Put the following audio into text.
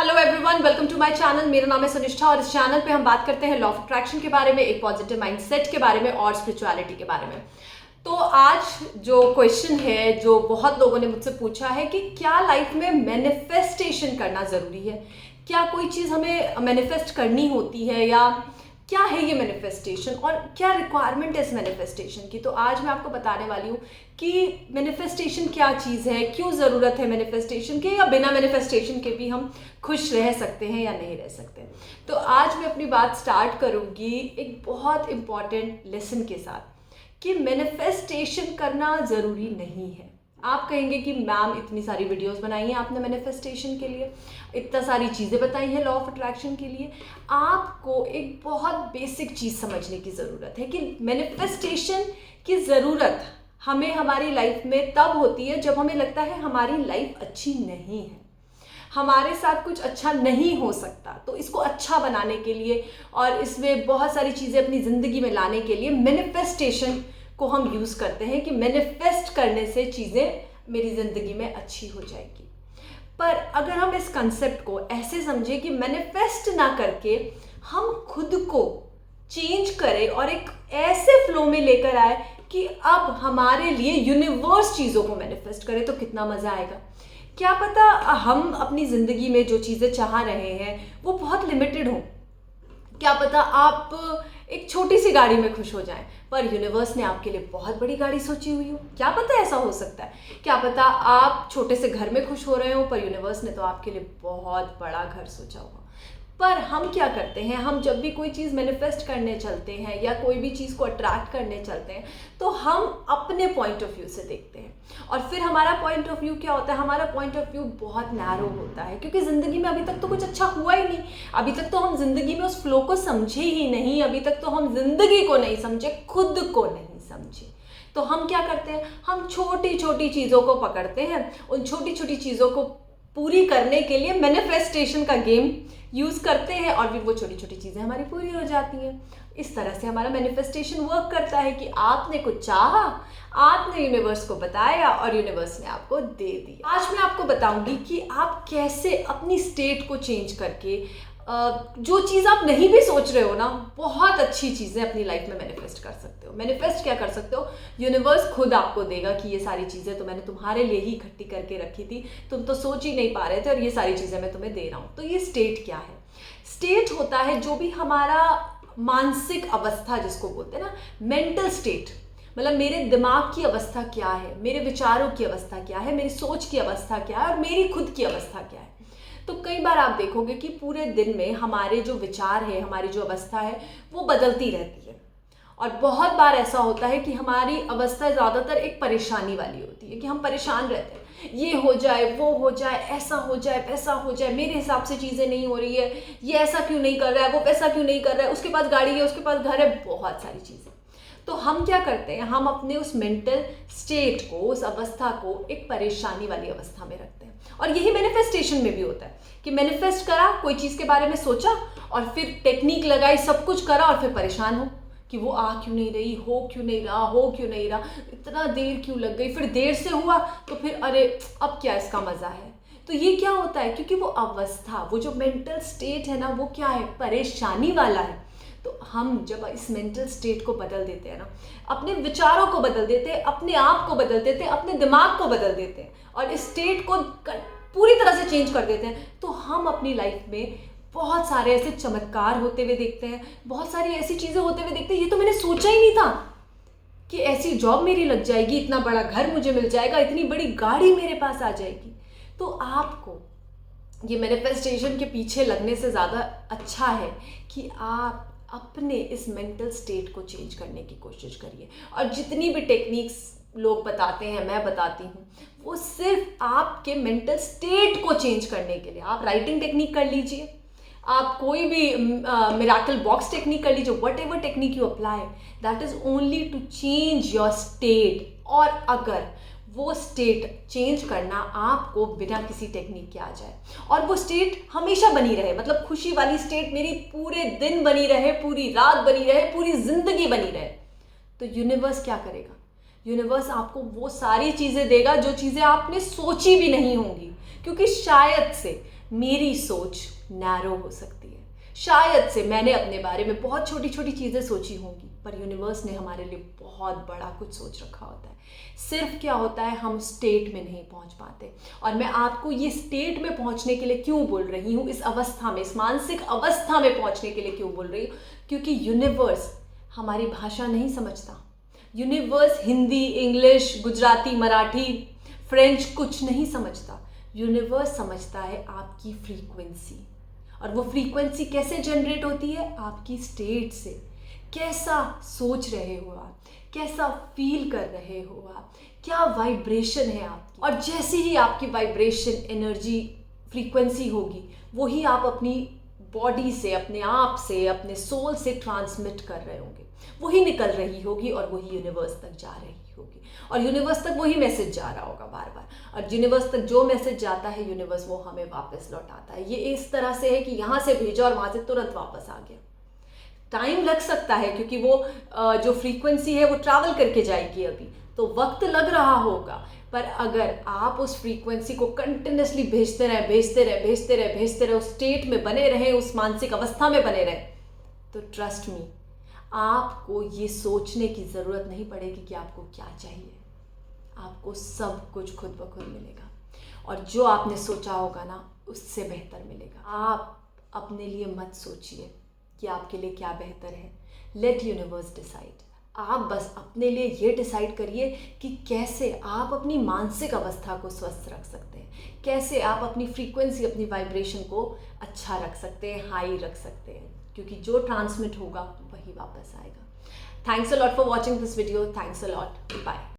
Hello everyone, welcome to my channel. मेरा नाम है सुनिष्ठा और इस चैनल पे हम बात करते हैं लॉ ऑफ अट्रैक्शन के बारे में, एक पॉजिटिव माइंडसेट के बारे में और स्पिरिचुअलिटी के बारे में। तो आज जो क्वेश्चन है जो बहुत लोगों ने मुझसे पूछा है कि क्या लाइफ में मैनिफेस्टेशन करना ज़रूरी है, क्या कोई चीज़ हमें मैनिफेस्ट करनी होती है या क्या है ये मैनिफेस्टेशन और क्या रिक्वायरमेंट है इस मैनिफेस्टेशन की। तो आज मैं आपको बताने वाली हूँ कि मैनिफेस्टेशन क्या चीज़ है, क्यों ज़रूरत है मैनिफेस्टेशन के, या बिना मैनिफेस्टेशन के भी हम खुश रह सकते हैं या नहीं रह सकते। तो आज मैं अपनी बात स्टार्ट करूँगी एक बहुत इम्पॉर्टेंट लेसन के साथ कि मैनिफेस्टेशन करना ज़रूरी नहीं है। आप कहेंगे कि मैम इतनी सारी वीडियोस बनाई हैं आपने मैनिफेस्टेशन के लिए, इतना सारी चीज़ें बताई हैं लॉ ऑफ अट्रैक्शन के लिए। आपको एक बहुत बेसिक चीज़ समझने की ज़रूरत है कि मैनिफेस्टेशन की ज़रूरत हमें हमारी लाइफ में तब होती है जब हमें लगता है हमारी लाइफ अच्छी नहीं है, हमारे साथ कुछ अच्छा नहीं हो सकता। तो इसको अच्छा बनाने के लिए और इसमें बहुत सारी चीज़ें अपनी ज़िंदगी में लाने के लिए मैनिफेस्टेशन को हम यूज़ करते हैं कि मैनिफेस्ट करने से चीज़ें मेरी ज़िंदगी में अच्छी हो जाएगी। पर अगर हम इस कंसेप्ट को ऐसे समझें कि मैनिफेस्ट ना करके हम खुद को चेंज करें और एक ऐसे फ्लो में लेकर आए कि अब हमारे लिए यूनिवर्स चीज़ों को मैनिफेस्ट करे, तो कितना मज़ा आएगा। क्या पता हम अपनी ज़िंदगी में जो चीज़ें चाह रहे हैं वो बहुत लिमिटेड हों। क्या पता आप एक छोटी सी गाड़ी में खुश हो जाएं पर यूनिवर्स ने आपके लिए बहुत बड़ी गाड़ी सोची हुई हो। क्या पता ऐसा हो सकता है। क्या पता आप छोटे से घर में खुश हो रहे हो पर यूनिवर्स ने तो आपके लिए बहुत बड़ा घर सोचा होगा। पर हम क्या करते हैं, हम जब भी कोई चीज़ मैनिफेस्ट करने चलते हैं या कोई भी चीज़ को अट्रैक्ट करने चलते हैं तो हम अपने पॉइंट ऑफ व्यू से देखते हैं। और फिर हमारा पॉइंट ऑफ व्यू क्या होता है, हमारा पॉइंट ऑफ व्यू बहुत नैरो होता है क्योंकि ज़िंदगी में अभी तक तो कुछ अच्छा हुआ ही नहीं। अभी तक तो हम ज़िंदगी में उस फ्लो को समझे ही नहीं, अभी तक तो हम ज़िंदगी को नहीं समझे, खुद को नहीं समझे। तो हम क्या करते हैं, हम छोटी छोटी चीज़ों को पकड़ते हैं, उन छोटी छोटी चीज़ों को पूरी करने के लिए मैनिफेस्टेशन का गेम यूज़ करते हैं और फिर वो छोटी छोटी चीज़ें हमारी पूरी हो जाती हैं। इस तरह से हमारा मैनिफेस्टेशन वर्क करता है कि आपने कुछ चाहा, आपने यूनिवर्स को बताया और यूनिवर्स ने आपको दे दिया। आज मैं आपको बताऊंगी कि आप कैसे अपनी स्टेट को चेंज करके जो चीज़ आप नहीं भी सोच रहे हो ना, बहुत अच्छी चीज़ें अपनी लाइफ में मैनिफेस्ट कर सकते हो। मैनिफेस्ट क्या कर सकते हो, यूनिवर्स खुद आपको देगा कि ये सारी चीज़ें तो मैंने तुम्हारे लिए ही इकट्ठी करके रखी थी, तुम तो सोच ही नहीं पा रहे थे और ये सारी चीज़ें मैं तुम्हें दे रहा हूँ। तो ये स्टेट क्या है, स्टेट होता है जो भी हमारा मानसिक अवस्था जिसको बोलते हैं ना, मेंटल स्टेट, मतलब मेरे दिमाग की अवस्था क्या है, मेरे विचारों की अवस्था क्या है, मेरी सोच की अवस्था क्या है और मेरी खुद की अवस्था क्या है। तो कई बार आप देखोगे कि पूरे दिन में हमारे जो विचार है, हमारी जो अवस्था है वो बदलती रहती है। और बहुत बार ऐसा होता है कि हमारी अवस्था ज़्यादातर एक परेशानी वाली होती है कि हम परेशान रहते हैं, ये हो जाए, वो हो जाए, ऐसा हो जाए, वैसा हो जाए, मेरे हिसाब से चीज़ें नहीं हो रही है, ये ऐसा क्यों नहीं कर रहा है, वो वैसा क्यों नहीं कर रहा है, उसके पास गाड़ी है, उसके पास घर है, बहुत सारी चीज़ें। तो हम क्या करते हैं, हम अपने उस मेंटल स्टेट को, उस अवस्था को एक परेशानी वाली अवस्था में रखते हैं। और यही मैनिफेस्टेशन में भी होता है कि मैनिफेस्ट करा, कोई चीज़ के बारे में सोचा और फिर टेक्निक लगाई, सब कुछ करा और फिर परेशान हो कि वो आ क्यों नहीं रही, हो क्यों नहीं रहा, हो क्यों नहीं रहा, इतना देर क्यों लग गई, फिर देर से हुआ तो फिर अरे अब क्या इसका मज़ा है। तो ये क्या होता है, क्योंकि वो अवस्था, वो जो मेंटल स्टेट है ना, वो क्या है, परेशानी वाला है। तो हम जब इस मेंटल स्टेट को बदल देते हैं ना, अपने विचारों को बदल देते हैं, अपने आप को बदल देते हैं, अपने दिमाग को बदल देते हैं और इस स्टेट को पूरी तरह से चेंज कर देते हैं, तो हम अपनी लाइफ में बहुत सारे ऐसे चमत्कार होते हुए देखते हैं, बहुत सारी ऐसी चीज़ें होते हुए देखते हैं, ये तो मैंने सोचा ही नहीं था कि ऐसी जॉब मेरी लग जाएगी, इतना बड़ा घर मुझे मिल जाएगा, इतनी बड़ी गाड़ी मेरे पास आ जाएगी। तो आपको ये मैनिफेस्टेशन के पीछे लगने से ज़्यादा अच्छा है कि आप अपने इस मेंटल स्टेट को चेंज करने की कोशिश करिए। और जितनी भी टेक्निक्स लोग बताते हैं, मैं बताती हूँ, वो सिर्फ आपके मेंटल स्टेट को चेंज करने के लिए। आप राइटिंग टेक्निक कर लीजिए, आप कोई भी मिराकल बॉक्स टेक्निक कर लीजिए, whatever technique you apply, that is only to change your state. और अगर वो स्टेट चेंज करना आपको बिना किसी टेक्निक के आ जाए और वो स्टेट हमेशा बनी रहे, मतलब खुशी वाली स्टेट मेरी पूरे दिन बनी रहे, पूरी रात बनी रहे, पूरी ज़िंदगी बनी रहे, तो यूनिवर्स क्या करेगा, यूनिवर्स आपको वो सारी चीज़ें देगा जो चीज़ें आपने सोची भी नहीं होंगी। क्योंकि शायद से मेरी सोच नैरो हो सकती है। शायद से मैंने अपने बारे में बहुत छोटी छोटी चीज़ें सोची होंगी, पर यूनिवर्स ने हमारे लिए बहुत बड़ा कुछ सोच रखा होता है। सिर्फ क्या होता है, हम स्टेट में नहीं पहुंच पाते। और मैं आपको ये स्टेट में पहुंचने के लिए क्यों बोल रही हूँ, इस अवस्था में, इस मानसिक अवस्था में पहुंचने के लिए क्यों बोल रही हूँ, क्योंकि यूनिवर्स हमारी भाषा नहीं समझता। Universe Hindi, English, Gujarati, Marathi, French कुछ नहीं समझता। यूनिवर्स समझता है आपकी फ्रीक्वेंसी। और वो फ्रीक्वेंसी कैसे जनरेट होती है, आपकी स्टेट से। कैसा सोच रहे हो आप, कैसा फील कर रहे हो आप, क्या वाइब्रेशन है आपकी। और जैसी ही आपकी वाइब्रेशन, एनर्जी, फ्रीक्वेंसी होगी, वही आप अपनी बॉडी से, अपने आप से, अपने सोल से ट्रांसमिट कर रहे होंगे। वही निकल रही होगी और वही यूनिवर्स तक जा रही होगी। और यूनिवर्स तक वही मैसेज जा रहा होगा बार बार। और यूनिवर्स तक जो मैसेज जाता है, यूनिवर्स वो हमें वापस लौटाता है। ये इस तरह से है कि यहाँ से भेजा और वहाँ से तुरंत वापस आ गया। टाइम लग सकता है क्योंकि वो जो फ्रीक्वेंसी है वो ट्रैवल करके जाएगी अभी, तो वक्त लग रहा होगा। पर अगर आप उस फ्रीक्वेंसी को कंटिन्यूसली भेजते रहे, भेजते रहे, भेजते रहे, भेजते रहे, उस स्टेट में बने रहे, उस मानसिक अवस्था में बने रहे, तो ट्रस्ट मी, आपको ये सोचने की ज़रूरत नहीं पड़ेगी कि आपको क्या चाहिए। आपको सब कुछ खुद ब खुद मिलेगा। और जो आपने सोचा होगा ना, उससे बेहतर मिलेगा। आप अपने लिए मत सोचिए कि आपके लिए क्या बेहतर है। Let universe decide. आप बस अपने लिए ये डिसाइड करिए कि कैसे आप अपनी मानसिक अवस्था को स्वस्थ रख सकते हैं, कैसे आप अपनी फ्रीक्वेंसी, अपनी वाइब्रेशन को अच्छा रख सकते हैं, हाई रख सकते हैं, क्योंकि जो ट्रांसमिट होगा वही वापस आएगा। Thanks a lot for watching this video. Thanks a lot. Bye.